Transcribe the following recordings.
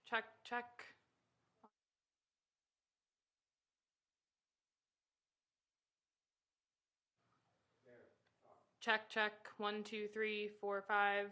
Check, check. Check, check. 1, 2, 3, 4, 5.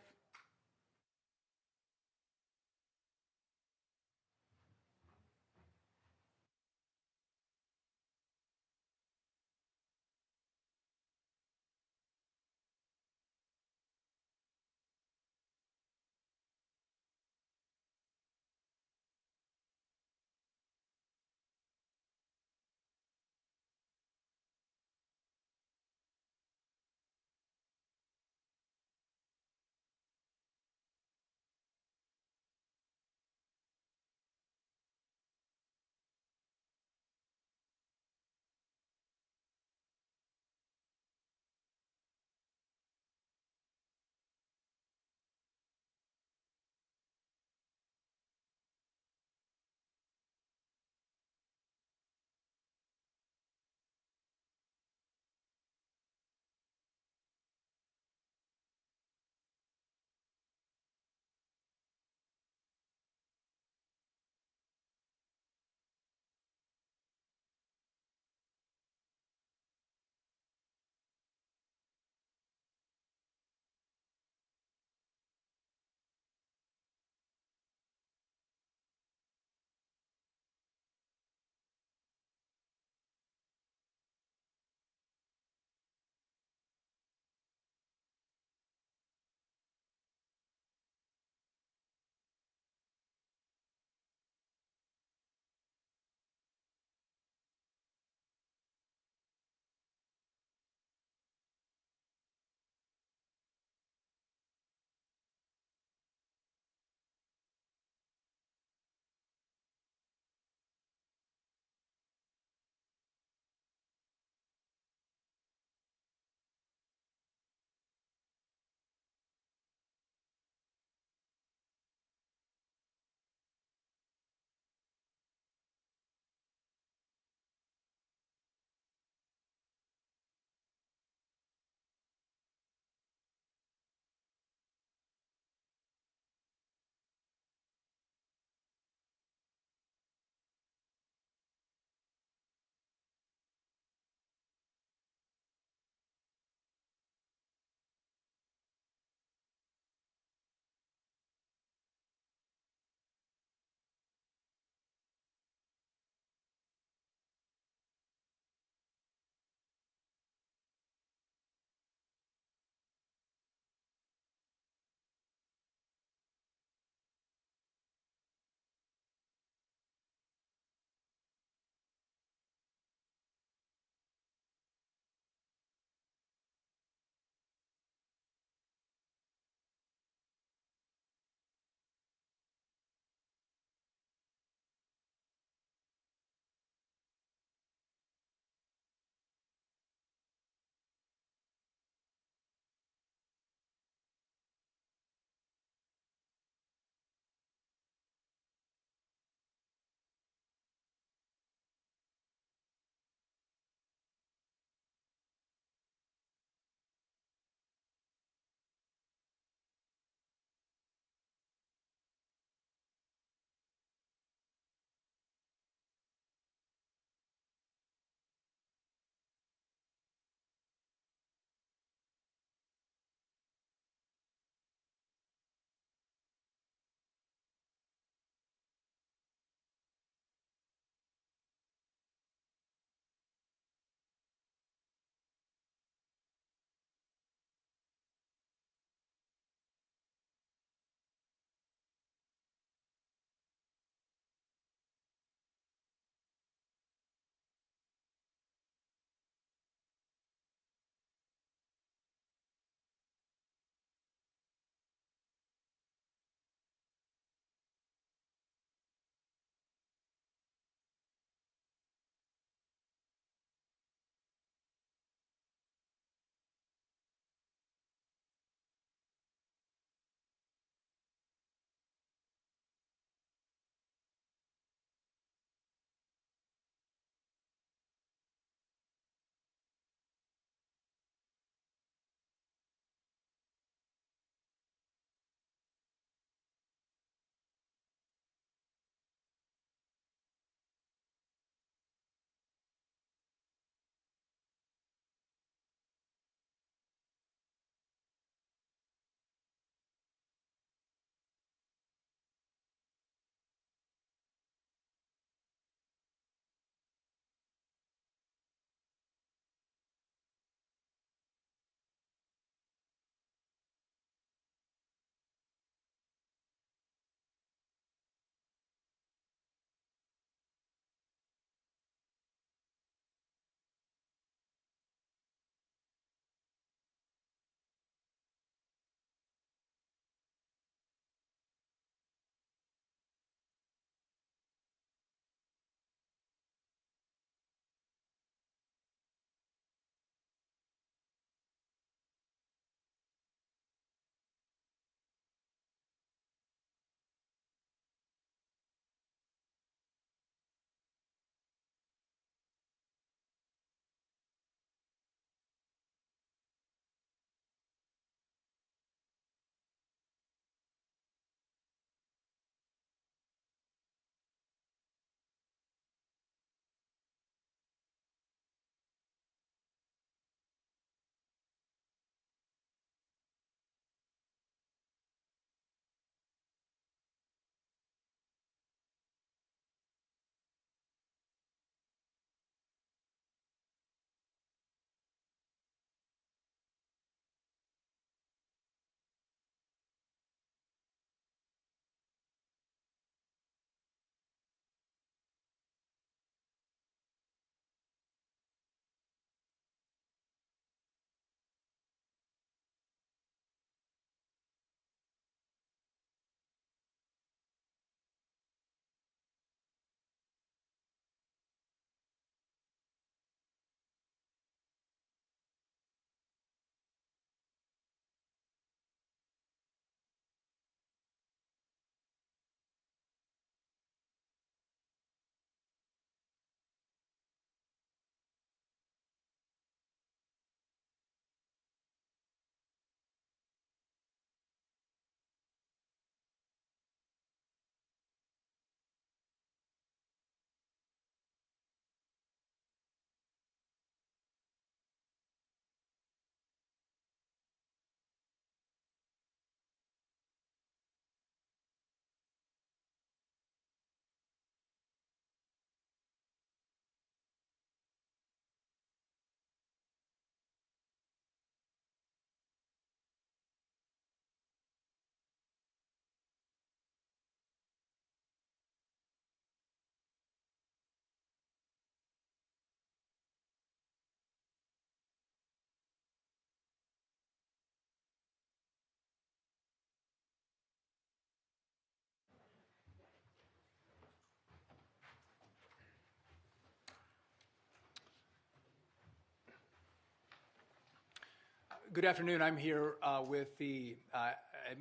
Good afternoon. I'm here with the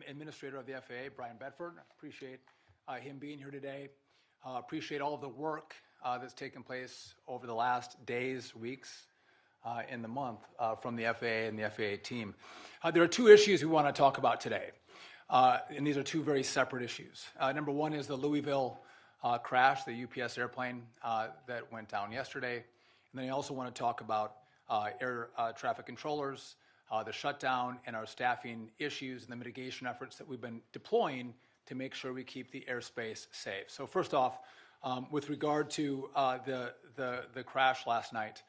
administrator of the FAA, Brian Bedford. I appreciate him being here today. Appreciate all of the work that's taken place over the last days, weeks, in the month from the FAA and the FAA team. There are two issues we want to talk about today, and these are two very separate issues. Number one is the Louisville crash, the UPS airplane that went down yesterday. And then I also want to talk about air traffic controllers, the shutdown, and our staffing issues and the mitigation efforts that we've been deploying to make sure we keep the airspace safe. So first off, with regard to the crash last night,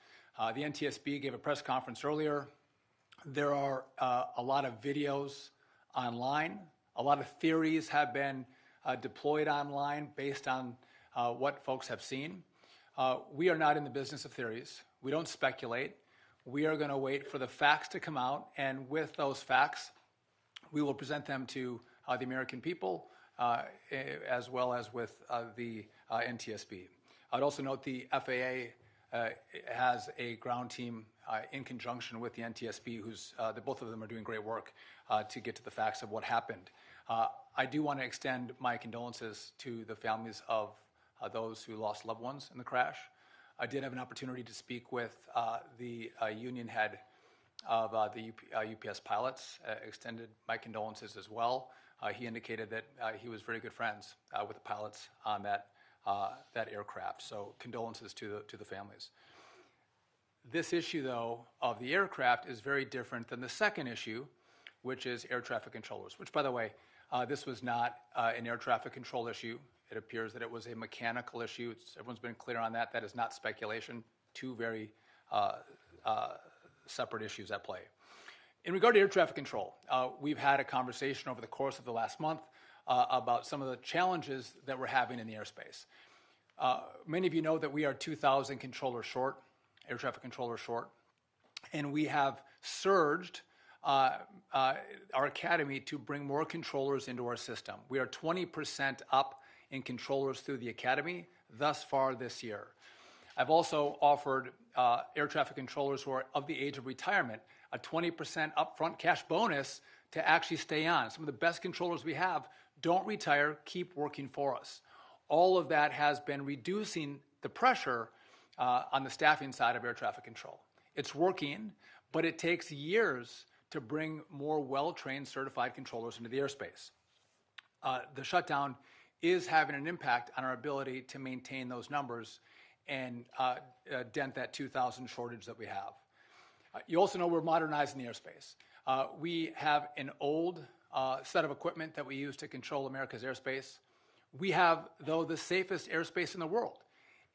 the NTSB gave a press conference earlier. There are a lot of videos online. A lot of theories have been deployed online based on what folks have seen. We are not in the business of theories. We don't speculate. We are going to wait for the facts to come out, and with those facts, we will present them to the American people as well as with the NTSB. I'd also note the FAA has a ground team in conjunction with the NTSB, both of them are doing great work to get to the facts of what happened. I do want to extend my condolences to the families of those who lost loved ones in the crash. I did have an opportunity to speak with the union head of the UPS pilots, extended my condolences as well. He indicated that he was very good friends with the pilots on that aircraft. So condolences to the families. This issue, though, of the aircraft is very different than the second issue, which is air traffic controllers, which, by the way, this was not an air traffic control issue. It appears that it was a mechanical issue. Everyone's been clear on that. That is not speculation. Two very separate issues at play. In regard to air traffic control, we've had a conversation over the course of the last month about some of the challenges that we're having in the airspace. Many of you know that we are 2,000 controllers short, air traffic controllers short, and we have surged our academy to bring more controllers into our system. We are 20% up in controllers through the academy thus far this year. I've also offered air traffic controllers who are of the age of retirement a 20% upfront cash bonus to actually stay on. Some of the best controllers we have don't retire, keep working for us. All of that has been reducing the pressure on the staffing side of air traffic control. It's working, but it takes years to bring more well-trained certified controllers into the airspace. The shutdown is having an impact on our ability to maintain those numbers and dent that 2,000 shortage that we have. You also know we're modernizing the airspace. We have an old set of equipment that we use to control America's airspace. We have, though, the safest airspace in the world.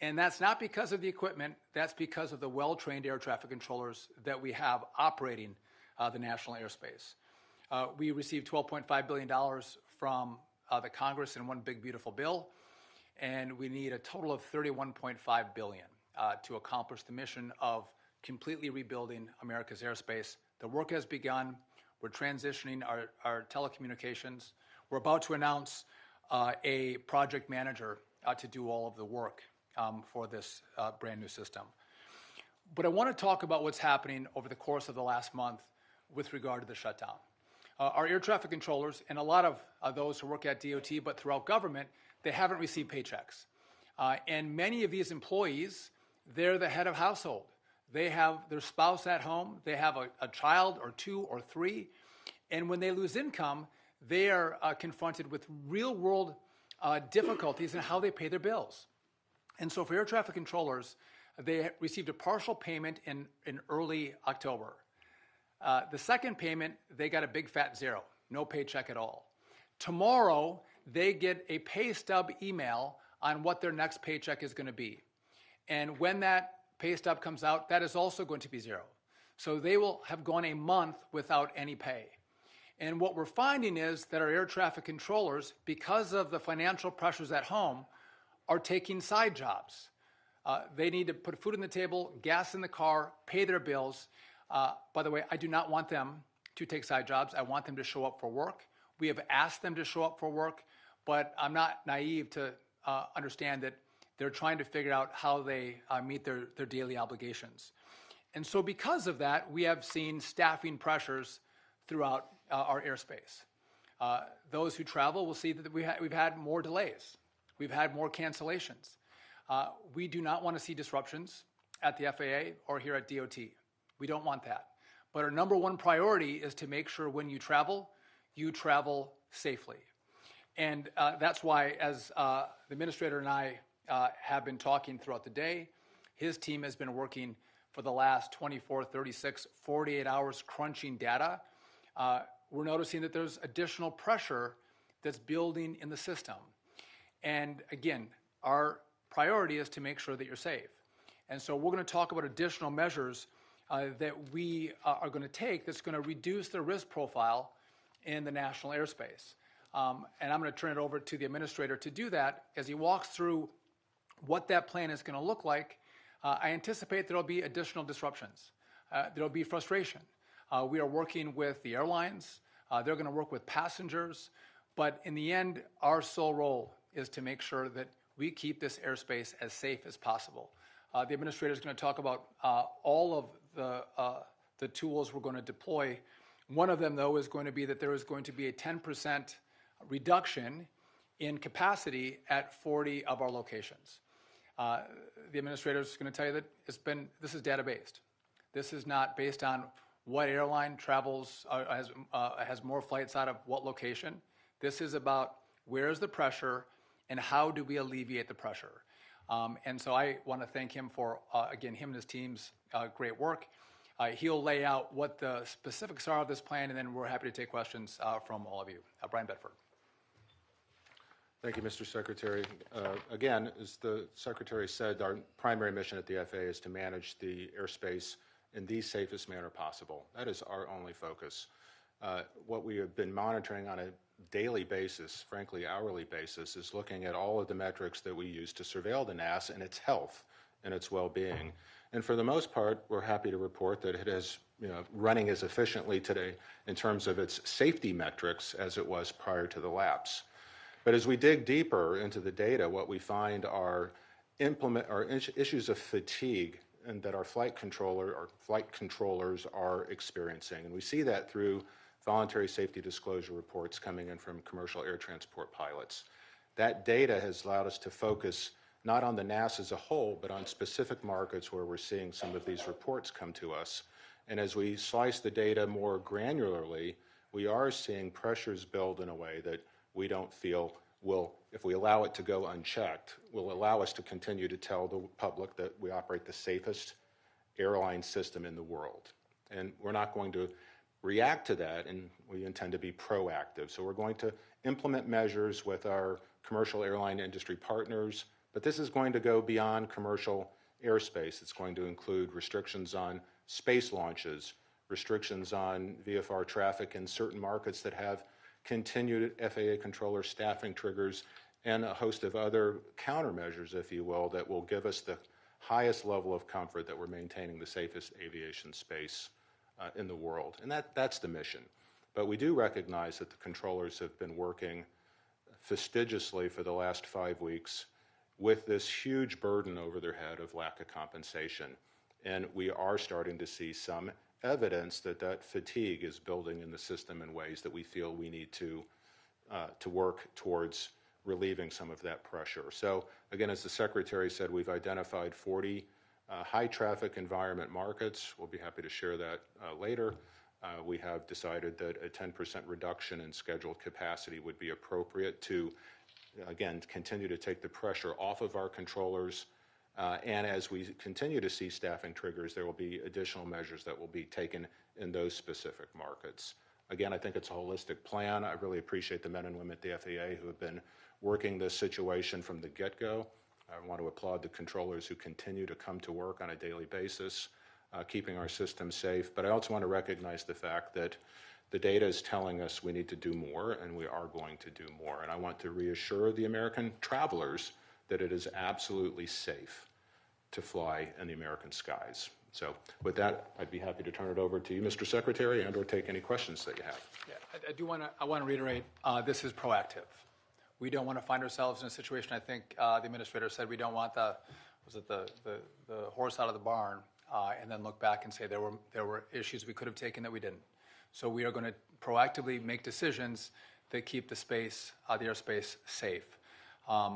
And that's not because of the equipment, that's because of the well-trained air traffic controllers that we have operating the national airspace. We received $12.5 billion from the Congress in one big, beautiful bill, and we need a total of $31.5 billion to accomplish the mission of completely rebuilding America's airspace. The work has begun. We're transitioning our telecommunications. We're about to announce a project manager to do all of the work for this brand new system. But I want to talk about what's happening over the course of the last month with regard to the shutdown. Our air traffic controllers, and a lot of those who work at DOT, but throughout government, they haven't received paychecks. And many of these employees, they're the head of household. They have their spouse at home. They have a child or two or three. And when they lose income, they are confronted with real-world difficulties in how they pay their bills. And so for air traffic controllers, they received a partial payment in early October. The second payment, they got a big fat zero, no paycheck at all. Tomorrow, they get a pay stub email on what their next paycheck is going to be. And when that pay stub comes out, that is also going to be zero. So they will have gone a month without any pay. And what we're finding is that our air traffic controllers, because of the financial pressures at home, are taking side jobs. They need to put food on the table, gas in the car, pay their bills. By the way, I do not want them to take side jobs. I want them to show up for work. We have asked them to show up for work, but I'm not naive to understand that they're trying to figure out how they meet their daily obligations. And so because of that, we have seen staffing pressures throughout our airspace. Those who travel will see that we've had more delays. We've had more cancellations. We do not want to see disruptions at the FAA or here at DOT. We don't want that. But our number one priority is to make sure when you travel safely. And that's why, as the administrator and I have been talking throughout the day, his team has been working for the last 24, 36, 48 hours crunching data. We're noticing that there's additional pressure that's building in the system. And again, our priority is to make sure that you're safe. And so we're going to talk about additional measures that we are going to take that's going to reduce the risk profile in the national airspace. And I'm going to turn it over to the administrator to do that as he walks through what that plan is going to look like. I anticipate there will be additional disruptions. There will be frustration. We are working with the airlines. They're going to work with passengers. But in the end, our sole role is to make sure that we keep this airspace as safe as possible. The administrator is going to talk about all of the tools we're going to deploy. One of them, though, is going to be that there is going to be a 10% reduction in capacity at 40 of our locations. The administrator is going to tell you that this is data-based. This is not based on what airline travels, has more flights out of what location. This is about where is the pressure and how do we alleviate the pressure. And so I want to thank him for, again, him and his team's great work. He'll lay out what the specifics are of this plan, and then we're happy to take questions from all of you. Brian Bedford. Thank you, Mr. Secretary. Again, as the Secretary said, our primary mission at the FAA is to manage the airspace in the safest manner possible. That is our only focus. What we have been monitoring on a daily basis, frankly hourly basis, is looking at all of the metrics that we use to surveil the NAS and its health and its well-being. And for the most part, we're happy to report that it is running as efficiently today in terms of its safety metrics as it was prior to the lapse. But as we dig deeper into the data, what we find are issues of fatigue and that our flight controllers are experiencing. And we see that through voluntary safety disclosure reports coming in from commercial air transport pilots. That data has allowed us to focus not on the NAS as a whole, but on specific markets where we're seeing some of these reports come to us. And as we slice the data more granularly, we are seeing pressures build in a way that we don't feel will, if we allow it to go unchecked, will allow us to continue to tell the public that we operate the safest airline system in the world. And we're not going to react to that, and we intend to be proactive. So we're going to implement measures with our commercial airline industry partners, but this is going to go beyond commercial airspace. It's going to include restrictions on space launches, restrictions on VFR traffic in certain markets that have continued FAA controller staffing triggers, and a host of other countermeasures, if you will, that will give us the highest level of comfort that we're maintaining the safest aviation space in the world. And that's the mission. But we do recognize that the controllers have been working fastidiously for the last 5 weeks with this huge burden over their head of lack of compensation. And we are starting to see some evidence that that fatigue is building in the system in ways that we feel we need to work towards relieving some of that pressure. So again, as the Secretary said, we've identified 40 high traffic environment markets. We'll be happy to share that later. We have decided that a 10% reduction in scheduled capacity would be appropriate to, again, continue to take the pressure off of our controllers. And as we continue to see staffing triggers, there will be additional measures that will be taken in those specific markets. Again, I think it's a holistic plan. I really appreciate the men and women at the FAA who have been working this situation from the get-go. I want to applaud the controllers who continue to come to work on a daily basis, keeping our system safe. But I also want to recognize the fact that the data is telling us we need to do more, and we are going to do more. And I want to reassure the American travelers that it is absolutely safe to fly in the American skies. So with that, I'd be happy to turn it over to you, Mr. Secretary, and or take any questions that you have. Yeah, I want to reiterate, this is proactive. We don't want to find ourselves in a situation, I think the administrator said we don't want the horse out of the barn. and then look back and say there were issues we could have taken that we didn't. So we are going to proactively make decisions that keep the space, the airspace safe.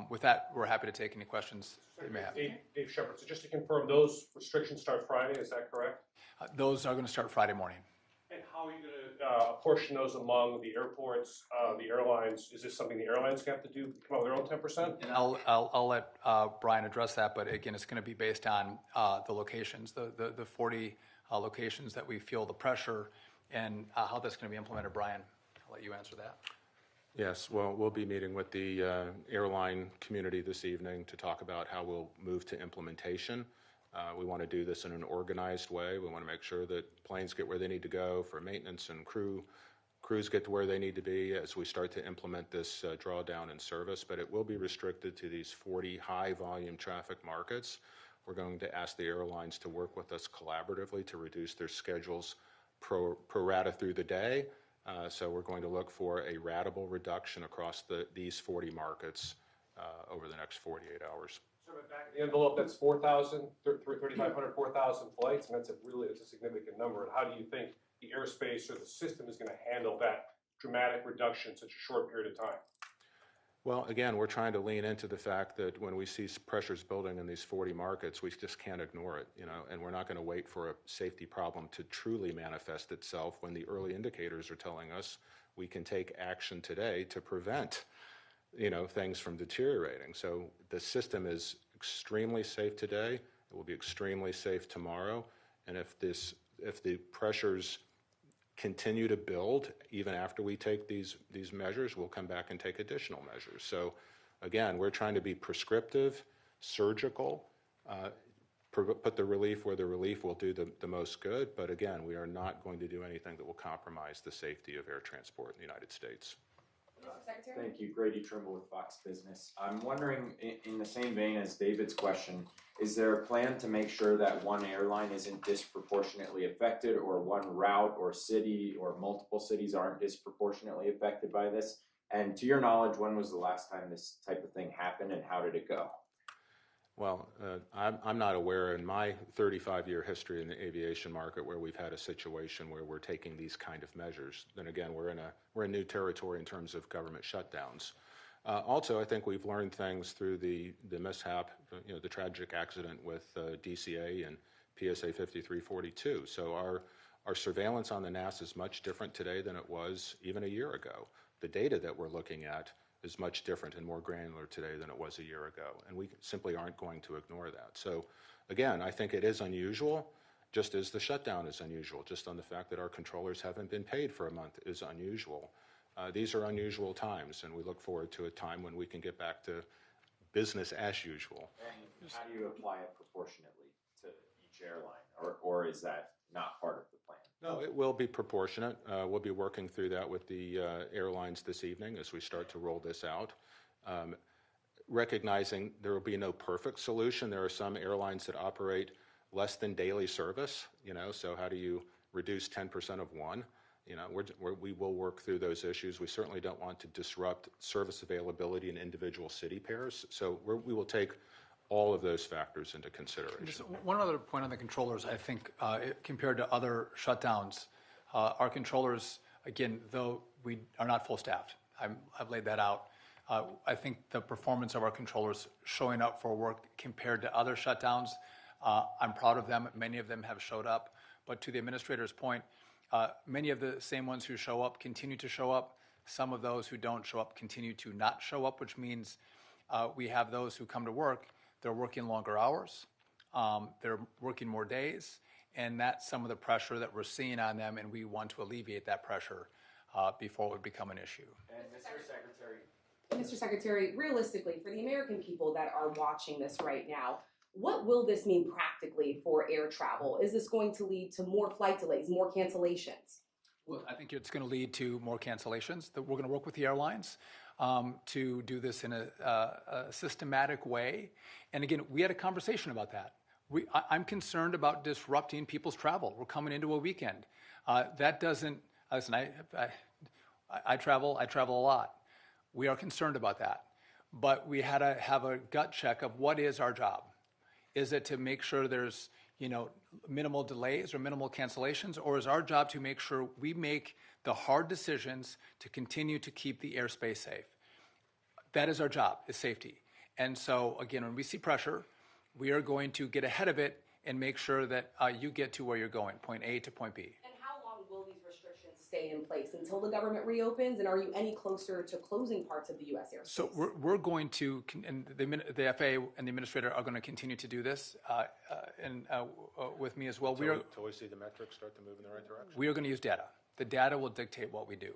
With that, we're happy to take any questions you may have. Dave Shepard, so just to confirm, those restrictions start Friday, is that correct? Those are going to start Friday morning. And how are you going to apportion those among the airports, the airlines? Is this something the airlines have to do, come up with their own 10%? And I'll let Brian address that, but again, it's going to be based on the locations, the 40 locations that we feel the pressure, and how that's going to be implemented. Brian, I'll let you answer that. Yes, well, we'll be meeting with the airline community this evening to talk about how we'll move to implementation. We want to do this in an organized way. We want to make sure that planes get where they need to go for maintenance, and crews get to where they need to be as we start to implement this drawdown in service. But it will be restricted to these 40 high-volume traffic markets. We're going to ask the airlines to work with us collaboratively to reduce their schedules pro rata through the day. So we're going to look for a ratable reduction across these 40 markets over the next 48 hours. So back in the envelope, that's 4,000, 3,500, 4,000 flights, and that's a significant number. And how do you think the airspace or the system is going to handle that dramatic reduction in such a short period of time? Well, again, we're trying to lean into the fact that when we see pressures building in these 40 markets, we just can't ignore it, and we're not going to wait for a safety problem to truly manifest itself when the early indicators are telling us we can take action today to prevent, things from deteriorating. So the system is extremely safe today. It will be extremely safe tomorrow. And if the pressures continue to build even after we take these measures, we'll come back and take additional measures. So again, we're trying to be prescriptive, surgical, put the relief where the relief will do the most good. But again, we are not going to do anything that will compromise the safety of air transport in the United States. Mr. Secretary? Thank you. Grady Trimble with Fox Business. I'm wondering, in the same vein as David's question, is there a plan to make sure that one airline isn't disproportionately affected, or one route or city or multiple cities aren't disproportionately affected by this? And to your knowledge, when was the last time this type of thing happened, and how did it go? Well, I'm not aware in my 35-year history in the aviation market where we've had a situation where we're taking these kind of measures. Then again, we're in new territory in terms of government shutdowns. Also, I think we've learned things through the mishap, the tragic accident with DCA and PSA 5342. So our surveillance on the NAS is much different today than it was even a year ago. The data that we're looking at is much different and more granular today than it was a year ago, and we simply aren't going to ignore that. So again, I think it is unusual, just as the shutdown is unusual. Just on the fact that our controllers haven't been paid for a month is unusual. These are unusual times, and we look forward to a time when we can get back to business as usual. And how do you apply it proportionately to each airline, or is that not part of the plan? No, it will be proportionate. We'll be working through that with the airlines this evening as we start to roll this out. Recognizing there will be no perfect solution. There are some airlines that operate less than daily service, so how do you reduce 10% of one? We will work through those issues. We certainly don't want to disrupt service availability in individual city pairs, so we will take all of those factors into consideration. Just one other point on the controllers. I think compared to other shutdowns, our controllers, again, though we are not full staffed, I've laid that out. I think the performance of our controllers showing up for work compared to other shutdowns, I'm proud of them. Many of them have showed up. But to the administrator's point, many of the same ones who show up continue to show up. Some of those who don't show up continue to not show up, which means we have those who come to work. They're working longer hours, they're working more days, and that's some of the pressure that we're seeing on them, and we want to alleviate that pressure before it would become an issue. And Mr. Secretary. Mr. Secretary, realistically, for the American people that are watching this right now, what will this mean practically for air travel? Is this going to lead to more flight delays, more cancellations? Well, I think it's going to lead to more cancellations. We're going to work with the airlines to do this in a systematic way. And again, we had a conversation about that. I'm concerned about disrupting people's travel. We're coming into a weekend. That doesn't, listen, I travel a lot. We are concerned about that. But we had to have a gut check of what is our job. Is it to make sure there's minimal delays or minimal cancellations, or is our job to make sure we make the hard decisions to continue to keep the airspace safe? That is our job, is safety. And so, again, when we see pressure, we are going to get ahead of it and make sure that you get to where you're going, point A to point B. And how long will these restrictions stay in place until the government reopens? And are you any closer to closing parts of the U.S. airspace? So we're going to, and the FAA and the administrator are going to continue to do this, with me as well. Till we see the metrics start to move in the right direction. We are going to use data. The data will dictate what we do.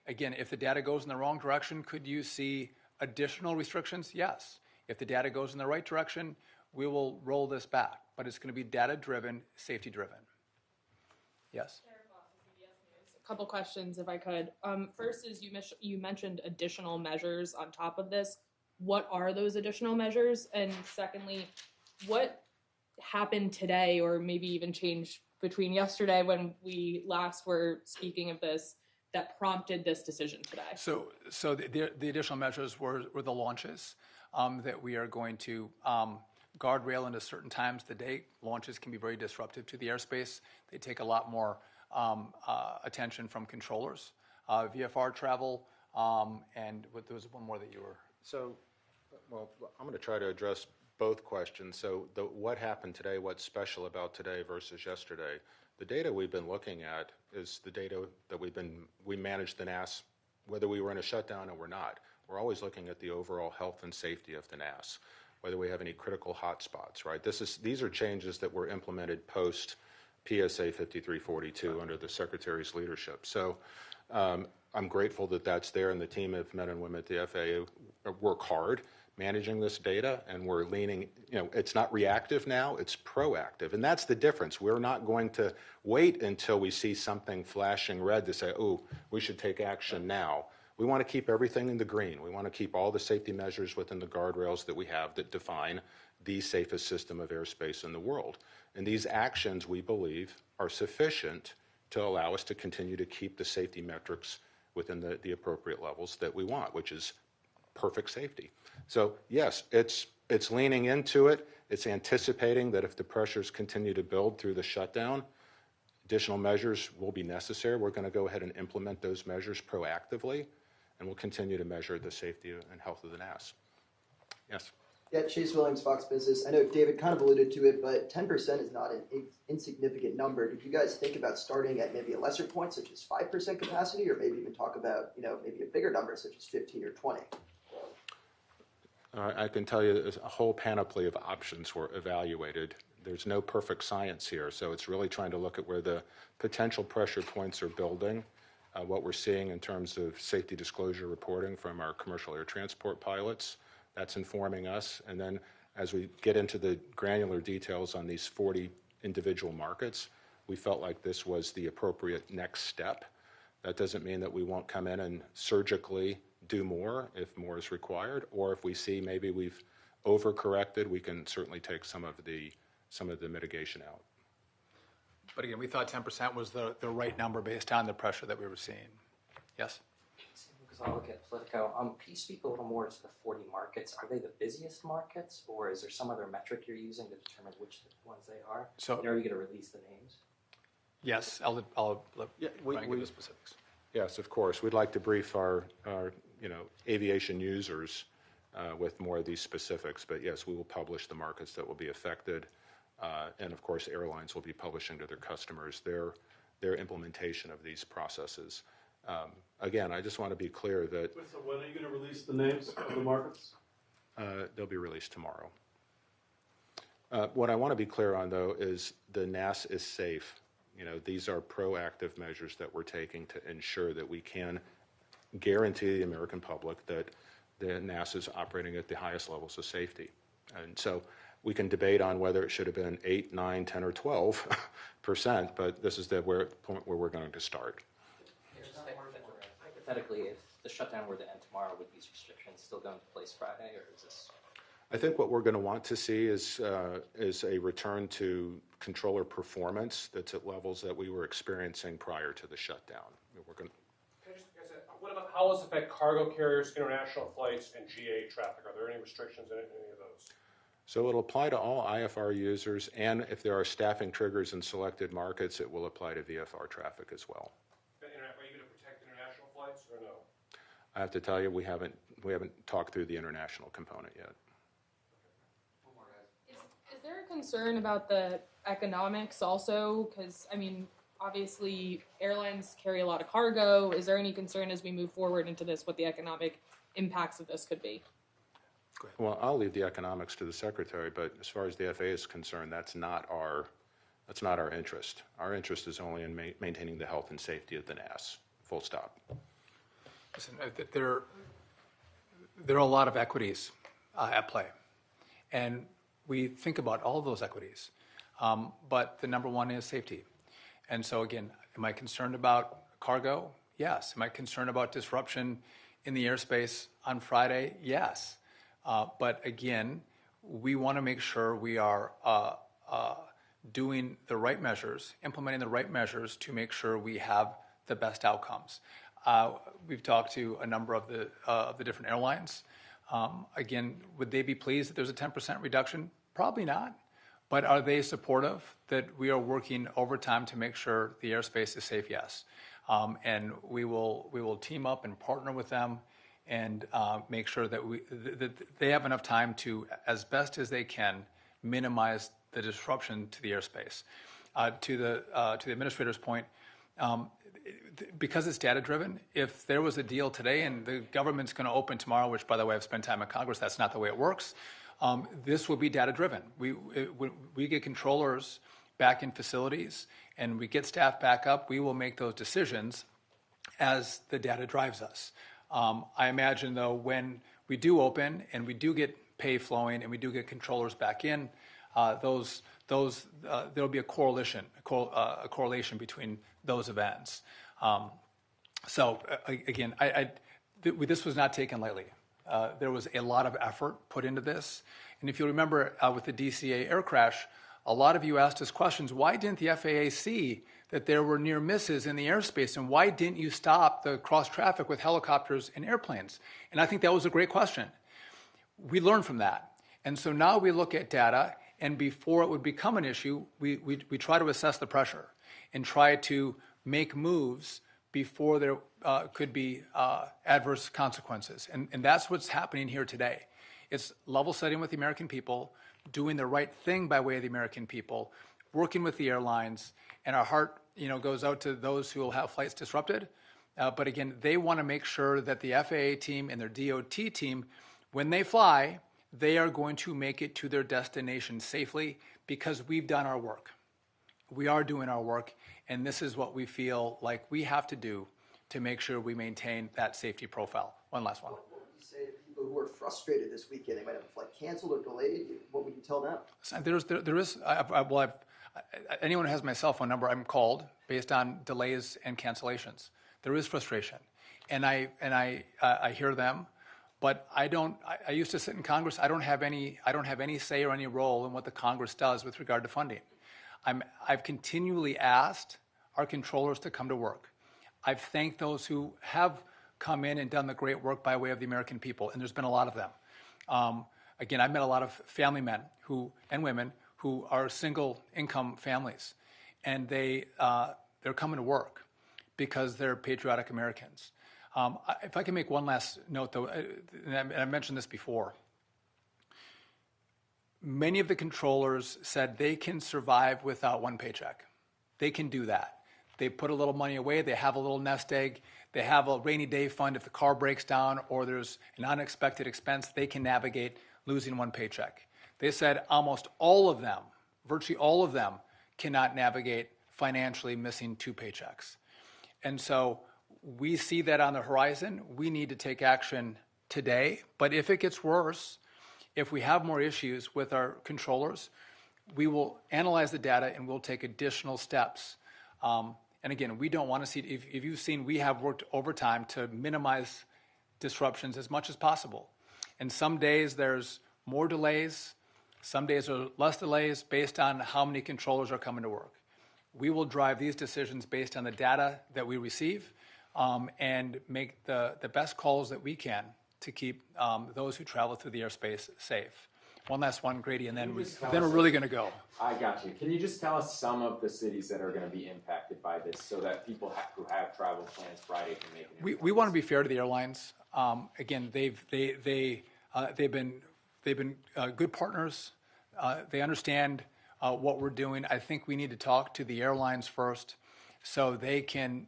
Again, if the data goes in the wrong direction, could you see additional restrictions? Yes. If the data goes in the right direction, we will roll this back. But it's going to be data-driven, safety-driven. Yes? A couple questions, if I could. First is you mentioned additional measures on top of this. What are those additional measures? And secondly, what happened today, or maybe even changed between yesterday when we last were speaking of this, that prompted this decision today? So the additional measures were the launches that we are going to guardrail into certain times of the day. Launches can be very disruptive to the airspace. They take a lot more attention from controllers. VFR travel, and there was one more that you were... So, well, I'm going to try to address both questions. So what happened today, what's special about today versus yesterday? The data we've been looking at is the data that we managed the NAS, whether we were in a shutdown or we're not. We're always looking at the overall health and safety of the NAS, whether we have any critical hotspots, right? These are changes that were implemented post PSA 5342 under the Secretary's leadership. So I'm grateful that that's there, and the team of men and women at the FAA work hard managing this data, and we're leaning, it's not reactive now, it's proactive. And that's the difference. We're not going to wait until we see something flashing red to say, oh, we should take action now. We want to keep everything in the green. We want to keep all the safety measures within the guardrails that we have that define the safest system of airspace in the world. And these actions, we believe, are sufficient to allow us to continue to keep the safety metrics within the appropriate levels that we want, which is perfect safety. So yes, it's leaning into it. It's anticipating that if the pressures continue to build through the shutdown, additional measures will be necessary. We're going to go ahead and implement those measures proactively, and we'll continue to measure the safety and health of the NAS. Yes? Yeah, Chase Williams, Fox Business. I know David kind of alluded to it, but 10% is not an insignificant number. Did you guys think about starting at maybe a lesser point, such as 5% capacity, or maybe even talk about, maybe a bigger number, such as 15 or 20? I can tell you that a whole panoply of options were evaluated. There's no perfect science here, so it's really trying to look at where the potential pressure points are building, what we're seeing in terms of safety disclosure reporting from our commercial air transport pilots. That's informing us. And then as we get into the granular details on these 40 individual markets, we felt like this was the appropriate next step. That doesn't mean that we won't come in and surgically do more if more is required, or if we see maybe we've overcorrected, we can certainly take some of the mitigation out. But again, we thought 10% was the right number based on the pressure that we were seeing. Yes? Because I look at Politico, can you speak a little more to the 40 markets? Are they the busiest markets, or is there some other metric you're using to determine which ones they are? So, and are you going to release the names? Yes, I'll let Brian give the specifics. Yes, of course. We'd like to brief our aviation users with more of these specifics, but yes, we will publish the markets that will be affected, and of course, airlines will be publishing to their customers their implementation of these processes. Again, I just want to be clear that... So when are you going to release the names of the markets? They'll be released tomorrow. What I want to be clear on, though, is the NAS is safe. These are proactive measures that we're taking to ensure that we can guarantee the American public that the NAS is operating at the highest levels of safety. And so we can debate on whether it should have been 8, 9, 10, or 12%, but this is the point where we're going to start. Hypothetically, if the shutdown were to end tomorrow, would these restrictions still go into place Friday, or is this? I think what we're going to want to see is a return to controller performance that's at levels that we were experiencing prior to the shutdown. We're going to... What about how does it affect cargo carriers, international flights, and GA traffic? Are there any restrictions in any of those? So it'll apply to all IFR users, and if there are staffing triggers in selected markets, it will apply to VFR traffic as well. Are you going to protect international flights or no? I have to tell you, we haven't talked through the international component yet. Is there a concern about the economics also? Because, I mean, obviously airlines carry a lot of cargo. Is there any concern as we move forward into this what the economic impacts of this could be? Well, I'll leave the economics to the Secretary, but as far as the FAA is concerned, that's not our interest. Our interest is only in maintaining the health and safety of the NAS, full stop. Listen, there are a lot of equities at play, and we think about all of those equities, but the number one is safety. And so again, am I concerned about cargo? Yes. Am I concerned about disruption in the airspace on Friday? Yes. But again, we want to make sure we are doing the right measures, implementing the right measures to make sure we have the best outcomes. We've talked to a number of the different airlines. Again, would they be pleased that there's a 10% reduction? Probably not. But are they supportive that we are working overtime to make sure the airspace is safe? Yes. And we will team up and partner with them and make sure that that they have enough time to, as best as they can, minimize the disruption to the airspace. To the administrator's point, because it's data driven, if there was a deal today and the government's going to open tomorrow, which by the way I've spent time in Congress, that's not the way it works. This will be data driven. We get controllers back in facilities and we get staff back up, we will make those decisions as the data drives us. I imagine though, when we do open and we do get pay flowing and we do get controllers back in, there'll be a correlation between those events. Again, this was not taken lightly. There was a lot of effort put into this. And if you remember with the DCA air crash, a lot of you asked us questions. Why didn't the FAA see that there were near misses in the airspace? And why didn't you stop the cross traffic with helicopters and airplanes? And I think that was a great question. We learned from that. And so now we look at data, and before it would become an issue, we try to assess the pressure and try to make moves before there could be adverse consequences. And that's what's happening here today. It's level setting with the American people, doing the right thing by way of the American people, working with the airlines, and our heart goes out to those who will have flights disrupted. But again, they want to make sure that the FAA team and their DOT team, when they fly, they are going to make it to their destination safely because we've done our work. We are doing our work, and this is what we feel like we have to do to make sure we maintain that safety profile. One last one. What would you say to people who are frustrated this weekend? They might have a flight canceled or delayed. What would you tell them? Anyone who has my cell phone number, I'm called based on delays and cancellations. There is frustration, and I hear them, but I used to sit in Congress. I don't have any say or any role in what the Congress does with regard to funding. I've continually asked our controllers to come to work. I've thanked those who have come in and done the great work by way of the American people, and there's been a lot of them. Again, I've met a lot of family men and women who are single income families, and they're coming to work because they're patriotic Americans. If I can make one last note, though, and I mentioned this before, many of the controllers said they can survive without one paycheck. They can do that. They put a little money away, they have a little nest egg, they have a rainy day fund if the car breaks down or there's an unexpected expense, they can navigate losing one paycheck. They said almost all of them, virtually all of them, cannot navigate financially missing two paychecks. And so we see that on the horizon. We need to take action today. But if it gets worse, if we have more issues with our controllers, we will analyze the data and we'll take additional steps. And again, we don't want to see, if you've seen, we have worked overtime to minimize disruptions as much as possible. And some days there's more delays, some days there are less delays based on how many controllers are coming to work. We will drive these decisions based on the data that we receive and make the best calls that we can to keep those who travel through the airspace safe. one last one, Grady, and then, Can you just tell then we're us- really going to go. I got you. Can you just tell us some of the cities that are gonna be impacted by this so that people who have travel plans Friday can make an We want to be fair to the airlines. Again, they've been good partners. They understand what we're doing. I think we need to talk to the airlines first, so they can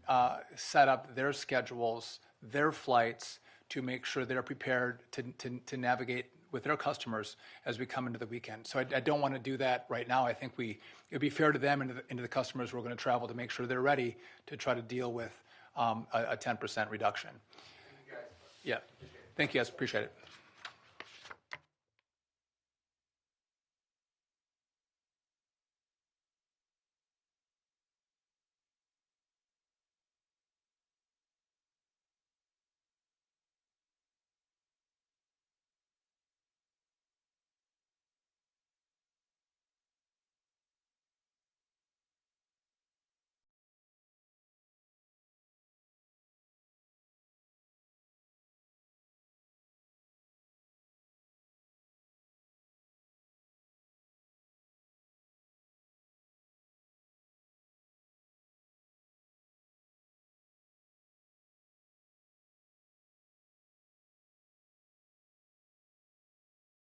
set up their schedules, their flights, to make sure they're prepared to navigate with their customers as we come into the weekend. So I don't want to do that right now. I think it'd be fair to them and to the customers who are going to travel to make sure they're ready to try to deal with a 10% reduction. Yeah. Thank you guys. Appreciate it.